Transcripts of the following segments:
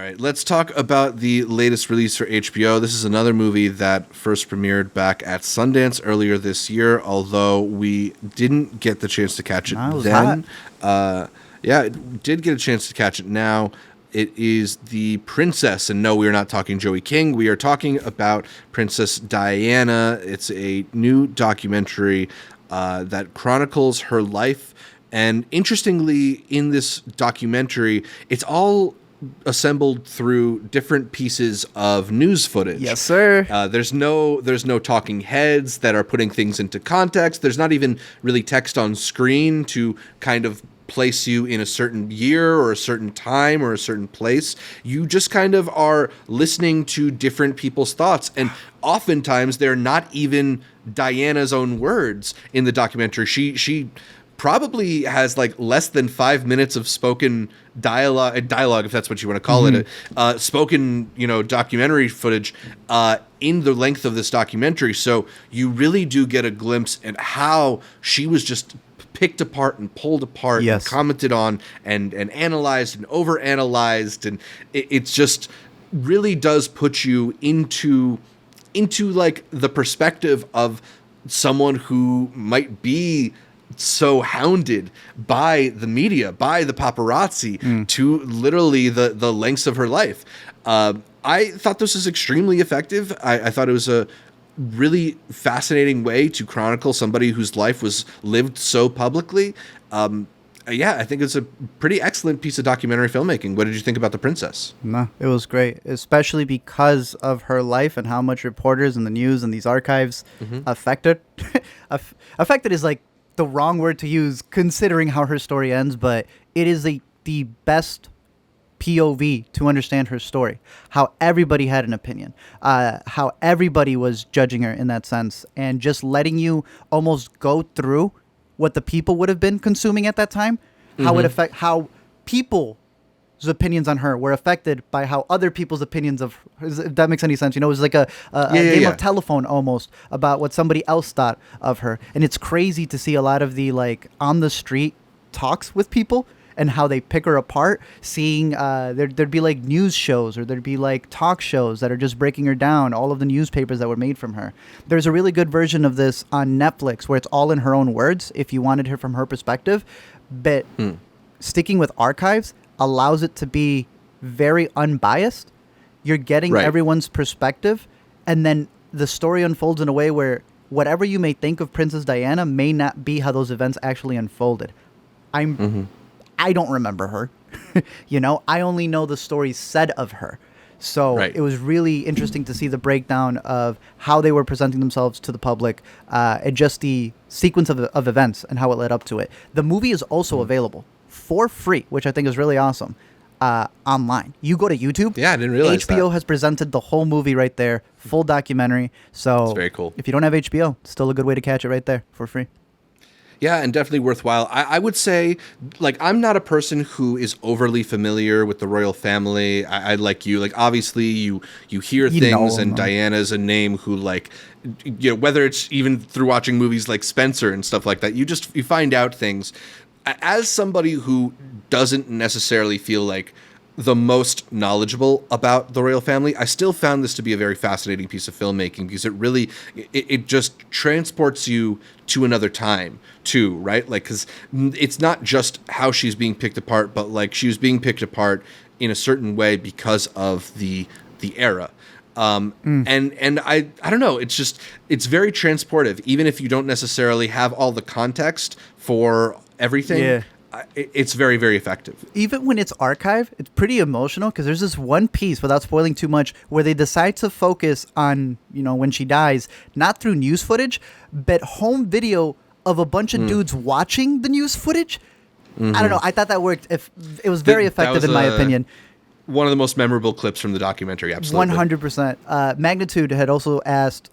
right, let's talk about the latest release for HBO. This is another movie that first premiered back at Sundance earlier this year, although we didn't get the chance to catch it then. Did get a chance to catch it now. It is The Princess, and no, we are not talking Joey King. We are talking about Princess Diana. It's a new documentary that chronicles her life, and interestingly, in this documentary, it's all assembled through different pieces of news footage. Yes, sir. There's no talking heads that are putting things into context. There's not even really text on screen to kind of place you in a certain year or a certain time or a certain place. You just kind of are listening to different people's thoughts, and oftentimes they're not even Diana's own words in the documentary. She probably has like less than 5 minutes of spoken dialogue, if that's what you want to call it, spoken, documentary footage in the length of this documentary. So you really do get a glimpse at how she was just picked apart and pulled apart and commented on and analyzed and overanalyzed. And it's just really does put you into like the perspective of someone who might be so hounded by the media, by the paparazzi, to literally the lengths of her life. I thought this was extremely effective. I thought it was a really fascinating way to chronicle somebody whose life was lived so publicly. I think it's a pretty excellent piece of documentary filmmaking. What did you think about The Princess? No, it was great, especially because of her life and how much reporters and the news and these archives affected. Affected is like the wrong word to use considering how her story ends, but it is the best POV to understand her story, how everybody had an opinion, how everybody was judging her in that sense, and just letting you almost go through what the people would have been consuming at that time, how people's opinions on her were affected by how other people's opinions of her, if that makes any sense. It was like a game of telephone almost about what somebody else thought of her. And it's crazy to see a lot of the like on the street talks with people and how they pick her apart, seeing there'd be like news shows or there'd be like talk shows that are just breaking her down, all of the newspapers that were made from her. There's a really good version of this on Netflix where it's all in her own words if you wanted her from her perspective. But sticking with archives allows it to be very unbiased. You're getting everyone's perspective, and then the story unfolds in a way where whatever you may think of Princess Diana may not be how those events actually unfolded. I don't remember her. I only know the stories said of her. So it was really interesting to see the breakdown of how they were presenting themselves to the public, and just the sequence of events and how it led up to it. The movie is also available for free, which I think is really awesome, online. You go to YouTube. Yeah, I didn't realize HBO has presented the whole movie right there, full documentary. So it's very cool. If you don't have HBO, it's still a good way to catch it right there for free. Yeah, and definitely worthwhile. I would say, like, I'm not a person who is overly familiar with the royal family. I like you. Like, obviously, you hear things, and Diana's a name who, like, whether it's even through watching movies like Spencer and stuff like that, you find out things. As somebody who doesn't necessarily feel like the most knowledgeable about the royal family, I still found this to be a very fascinating piece of filmmaking because it just transports you to another time too, right? Like, because it's not just how she's being picked apart, but like she was being picked apart in a certain way because of the era. And I don't know, it's very transportive, even if you don't necessarily have all the context for everything. Yeah. It's very, very effective. Even when it's archived, it's pretty emotional because there's this one piece, without spoiling too much, where they decide to focus on, when she dies, not through news footage, but home video of a bunch of dudes watching the news footage. I don't know. I thought that worked. It was very effective in my opinion. One of the most memorable clips from the documentary, absolutely. 100%. Magnitude had also asked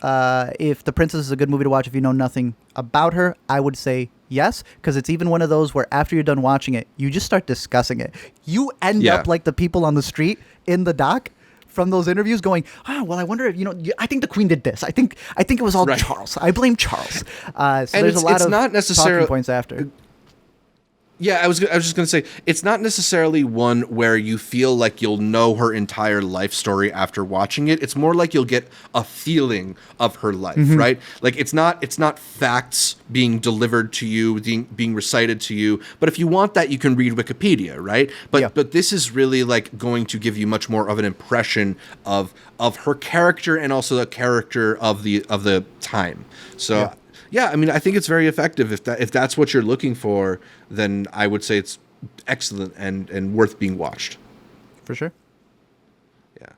if The Princess is a good movie to watch if you know nothing about her. I would say yes, because it's even one of those where after you're done watching it, you just start discussing it. You end up like the people on the street in the doc from those interviews going, well, I wonder if, I think the Queen did this. I think it was all Charles. I blame Charles. So there's a lot of talking points after. Yeah, I was just going to say, it's not necessarily one where you feel like you'll know her entire life story after watching it. It's more like you'll get a feeling of her life, right? Like it's not facts being delivered to you, being recited to you. But if you want that, you can read Wikipedia, right? But this is really like going to give you much more of an impression of her character and also the character of the time. So yeah, I mean, I think it's very effective. If that's what you're looking for, then I would say it's excellent and worth being watched. For sure. Yeah. All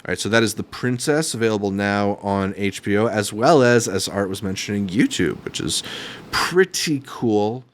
right, so that is The Princess, available now on HBO, as well as Art was mentioning, YouTube, which is pretty cool.